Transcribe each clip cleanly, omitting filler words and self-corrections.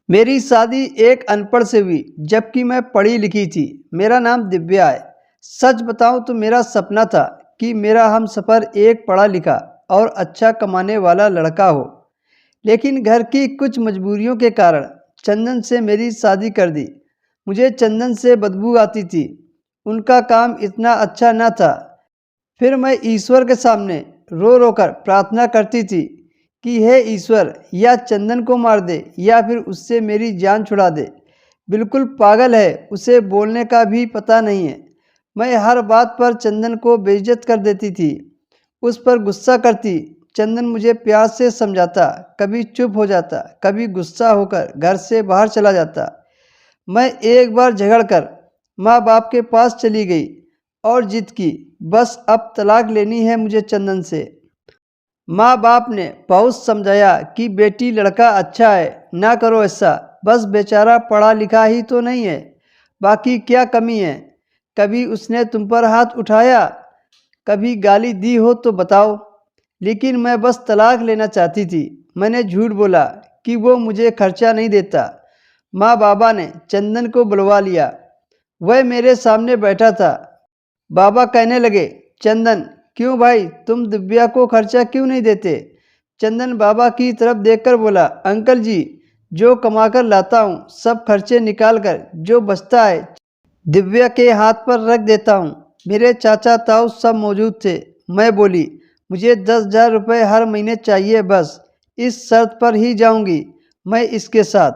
मेरी शादी एक अनपढ़ से हुई, जबकि मैं पढ़ी लिखी थी। मेरा नाम दिव्या है। सच बताऊं तो मेरा सपना था कि मेरा हमसफ़र एक पढ़ा लिखा और अच्छा कमाने वाला लड़का हो। लेकिन घर की कुछ मजबूरियों के कारण चंदन से मेरी शादी कर दी। मुझे चंदन से बदबू आती थी। उनका काम इतना अच्छा न था। फिर मैं ईश्वर के सामने रो रो कर प्रार्थना करती थी कि हे ईश्वर, या चंदन को मार दे या फिर उससे मेरी जान छुड़ा दे। बिल्कुल पागल है, उसे बोलने का भी पता नहीं है। मैं हर बात पर चंदन को बेइज्जत कर देती थी, उस पर गुस्सा करती। चंदन मुझे प्यार से समझाता, कभी चुप हो जाता, कभी गुस्सा होकर घर से बाहर चला जाता। मैं एक बार झगड़कर माँ बाप के पास चली गई और जिद की, बस अब तलाक लेनी है मुझे चंदन से। माँ बाप ने बहुत समझाया कि बेटी लड़का अच्छा है, ना करो ऐसा, बस बेचारा पढ़ा लिखा ही तो नहीं है, बाकी क्या कमी है। कभी उसने तुम पर हाथ उठाया, कभी गाली दी हो तो बताओ। लेकिन मैं बस तलाक लेना चाहती थी। मैंने झूठ बोला कि वो मुझे खर्चा नहीं देता। माँ बाबा ने चंदन को बुलवा लिया। वह मेरे सामने बैठा था। बाबा कहने लगे, चंदन, क्यों भाई, तुम दिव्या को खर्चा क्यों नहीं देते। चंदन बाबा की तरफ देखकर बोला, अंकल जी, जो कमाकर लाता हूँ सब खर्चे निकाल कर जो बचता है दिव्या के हाथ पर रख देता हूँ। मेरे चाचा ताऊ सब मौजूद थे। मैं बोली, मुझे 10,000 रुपये हर महीने चाहिए, बस इस शर्त पर ही जाऊंगी मैं इसके साथ।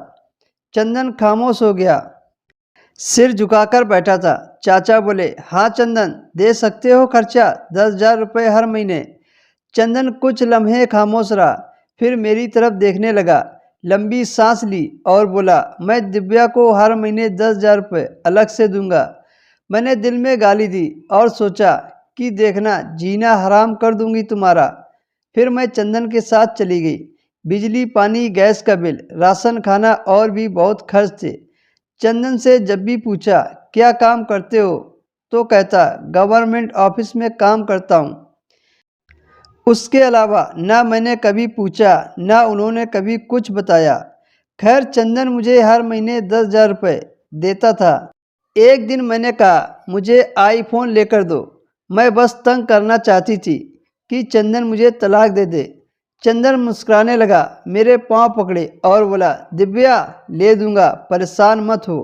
चंदन खामोश हो गया, सिर झुकाकर बैठा था। चाचा बोले, हाँ चंदन, दे सकते हो खर्चा, 10,000 रुपये हर महीने। चंदन कुछ लम्हे खामोश रहा, फिर मेरी तरफ देखने लगा, लंबी सांस ली और बोला, मैं दिव्या को हर महीने 10,000 रुपये अलग से दूंगा। मैंने दिल में गाली दी और सोचा कि देखना, जीना हराम कर दूंगी तुम्हारा। फिर मैं चंदन के साथ चली गई। बिजली, पानी, गैस का बिल, राशन, खाना और भी बहुत खर्च थे। चंदन से जब भी पूछा, क्या काम करते हो, तो कहता, गवर्नमेंट ऑफिस में काम करता हूँ। उसके अलावा ना मैंने कभी पूछा, ना उन्होंने कभी कुछ बताया। खैर, चंदन मुझे हर महीने 10,000 रुपये देता था। एक दिन मैंने कहा, मुझे आईफोन लेकर दो। मैं बस तंग करना चाहती थी कि चंदन मुझे तलाक दे दे। चंदन मुस्कुराने लगा, मेरे पांव पकड़े और बोला, दिव्या, ले दूंगा, परेशान मत हो।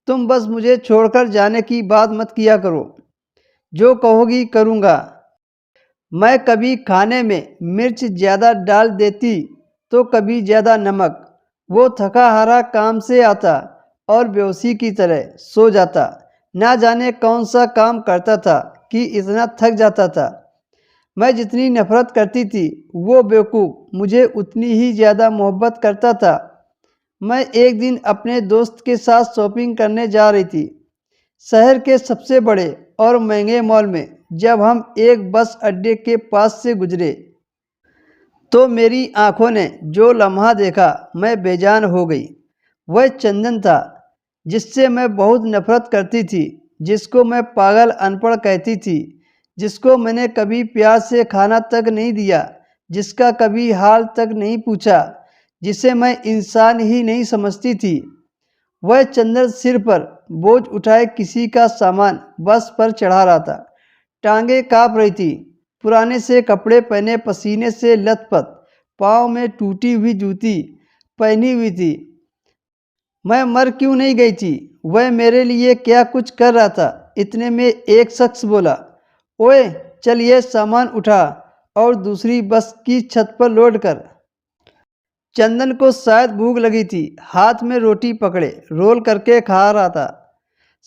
तुम बस मुझे छोड़कर जाने की बात मत किया करो। जो कहोगी करूँगा। मैं कभी खाने में मिर्च ज़्यादा डाल देती तो कभी ज़्यादा नमक। वो थका हारा काम से आता और बेहोशी की तरह सो जाता। ना जाने कौन सा काम करता था कि इतना थक जाता था। मैं जितनी नफरत करती थी, वो बेवकूफ़ मुझे उतनी ही ज़्यादा मोहब्बत करता था। मैं एक दिन अपने दोस्त के साथ शॉपिंग करने जा रही थी, शहर के सबसे बड़े और महंगे मॉल में। जब हम एक बस अड्डे के पास से गुजरे तो मेरी आंखों ने जो लम्हा देखा, मैं बेजान हो गई। वह चंदन था जिससे मैं बहुत नफरत करती थी, जिसको मैं पागल अनपढ़ कहती थी, जिसको मैंने कभी प्यार से खाना तक नहीं दिया, जिसका कभी हाल तक नहीं पूछा, जिसे मैं इंसान ही नहीं समझती थी। वह चंदन सिर पर बोझ उठाए किसी का सामान बस पर चढ़ा रहा था। टांगें काँप रही थी, पुराने से कपड़े पहने पसीने से लथपथ, पाँव में टूटी हुई जूती पहनी हुई थी। मैं मर क्यों नहीं गई थी। वह मेरे लिए क्या कुछ कर रहा था। इतने में एक शख्स बोला, ओए, चल ये सामान उठा और दूसरी बस की छत पर लोड कर। चंदन को शायद भूख लगी थी, हाथ में रोटी पकड़े रोल करके खा रहा था,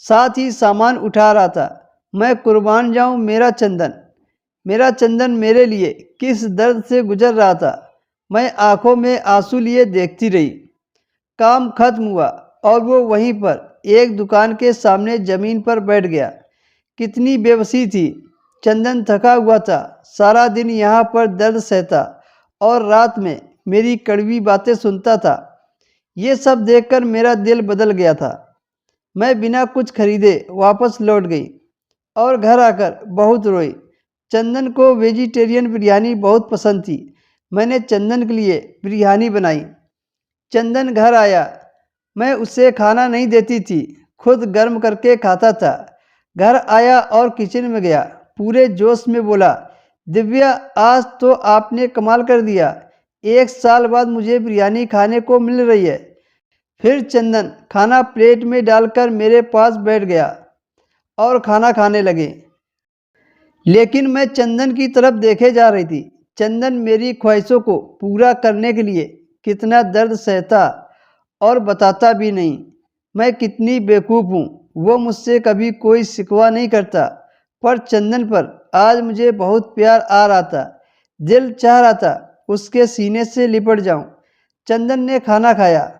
साथ ही सामान उठा रहा था। मैं कुर्बान जाऊं, मेरा चंदन मेरे लिए किस दर्द से गुजर रहा था। मैं आंखों में आंसू लिए देखती रही। काम खत्म हुआ और वो वहीं पर एक दुकान के सामने ज़मीन पर बैठ गया। कितनी बेबसी थी। चंदन थका हुआ था, सारा दिन यहाँ पर दर्द सहता और रात में मेरी कड़वी बातें सुनता था। ये सब देखकर मेरा दिल बदल गया था। मैं बिना कुछ खरीदे वापस लौट गई और घर आकर बहुत रोई। चंदन को वेजिटेरियन बिरयानी बहुत पसंद थी। मैंने चंदन के लिए बिरयानी बनाई। चंदन घर आया। मैं उसे खाना नहीं देती थी, खुद गर्म करके खाता था। घर आया और किचन में गया, पूरे जोश में बोला, दिव्या आज तो आपने कमाल कर दिया, 1 साल बाद मुझे बिरयानी खाने को मिल रही है। फिर चंदन खाना प्लेट में डालकर मेरे पास बैठ गया और खाना खाने लगे। लेकिन मैं चंदन की तरफ देखे जा रही थी। चंदन मेरी ख्वाहिशों को पूरा करने के लिए कितना दर्द सहता और बताता भी नहीं। मैं कितनी बेवकूफ़ हूँ, वो मुझसे कभी कोई शिकवा नहीं करता, पर चंदन पर आज मुझे बहुत प्यार आ रहा था। दिल चाह रहा था उसके सीने से लिपट जाऊं। चंदन ने खाना खाया,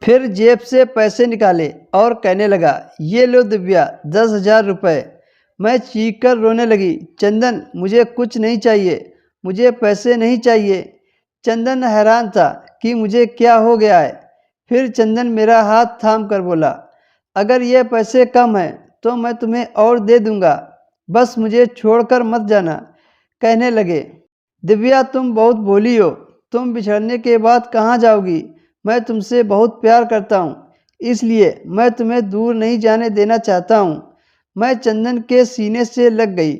फिर जेब से पैसे निकाले और कहने लगा, ये लो दिव्या, 10,000 रुपये। मैं चीख कर रोने लगी, चंदन मुझे कुछ नहीं चाहिए, मुझे पैसे नहीं चाहिए। चंदन हैरान था कि मुझे क्या हो गया है। फिर चंदन मेरा हाथ थाम कर बोला, अगर ये पैसे कम हैं तो मैं तुम्हें और दे दूंगा, बस मुझे छोड़कर मत जाना। कहने लगे, दिव्या तुम बहुत भोली हो, तुम बिछड़ने के बाद कहाँ जाओगी? मैं तुमसे बहुत प्यार करता हूँ, इसलिए मैं तुम्हें दूर नहीं जाने देना चाहता हूँ। मैं चंदन के सीने से लग गई।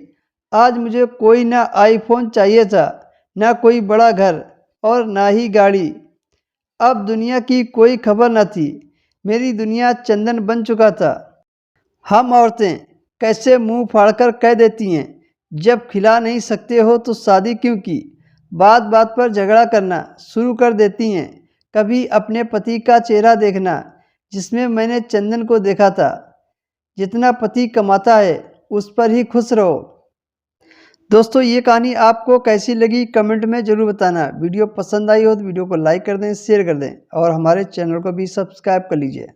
आज मुझे कोई ना आईफोन चाहिए था, ना कोई बड़ा घर और ना ही गाड़ी। अब दुनिया की कोई खबर न थी। मेरी दुनिया चंदन बन चुका था। हम औरतें कैसे मुंह फाड़कर कह देती हैं, जब खिला नहीं सकते हो तो शादी क्यों की? बात बात पर झगड़ा करना शुरू कर देती हैं। कभी अपने पति का चेहरा देखना, जिसमें मैंने चंदन को देखा था। जितना पति कमाता है उस पर ही खुश रहो। दोस्तों ये कहानी आपको कैसी लगी कमेंट में ज़रूर बताना। वीडियो पसंद आई हो तो वीडियो को लाइक कर दें, शेयर कर दें और हमारे चैनल को भी सब्सक्राइब कर लीजिए।